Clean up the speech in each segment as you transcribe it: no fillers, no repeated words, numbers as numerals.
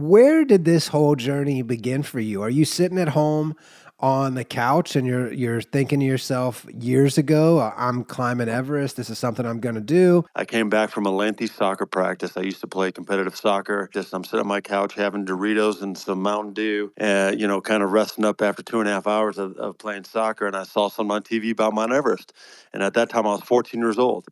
Where did this whole journey begin for you? Are you sitting at home on the couch and you're thinking to yourself years ago, I'm climbing Everest. This is something I'm going to do. I came back from a lengthy soccer practice. I used to play competitive soccer. I'm sitting on my couch having Doritos and some Mountain Dew, and kind of resting up after 2.5 hours of playing soccer. And I saw something on TV about Mount Everest. And at that time, I was 14 years old.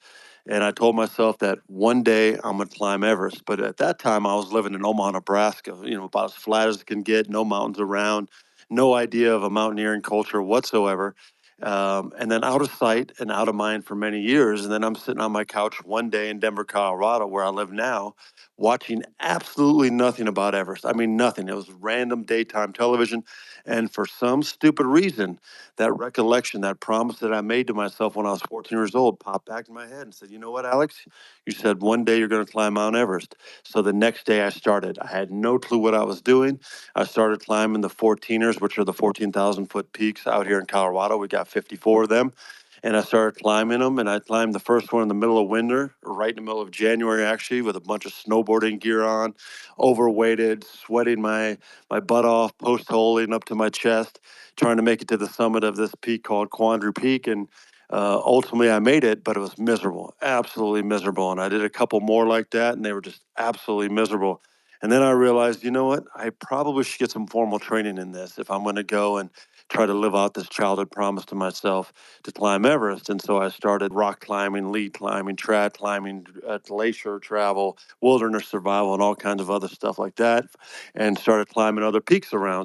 And I told myself that one day I'm going to climb Everest. But at that time, I was living in Omaha, Nebraska, about as flat as it can get, no mountains around, no idea of a mountaineering culture whatsoever. And then out of sight and out of mind for many years. And then I'm sitting on my couch one day in Denver, Colorado, where I live now, watching absolutely nothing about Everest. I mean, nothing. It was random daytime television. And for some stupid reason, that recollection, that promise that I made to myself when I was 14 years old popped back in my head and said, you know what, Alex? You said one day you're going to climb Mount Everest. So the next day I started. I had no clue what I was doing. I started climbing the 14ers, which are the 14,000 foot peaks out here in Colorado. We got 54 of them. And I started climbing them, and I climbed the first one in the middle of winter, right in the middle of January, actually, with a bunch of snowboarding gear on, overweighted, sweating my butt off, post holing up to my chest, trying to make it to the summit of this peak called Quandary Peak. And ultimately, I made it, but it was miserable, absolutely miserable. And I did a couple more like that, and they were just absolutely miserable. And then I realized, you know what? I probably should get some formal training in this if I'm going to go and try to live out this childhood promise to myself to climb Everest. And so I started rock climbing, lead climbing, trad climbing, glacier travel, wilderness survival, and all kinds of other stuff like that, and started climbing other peaks around.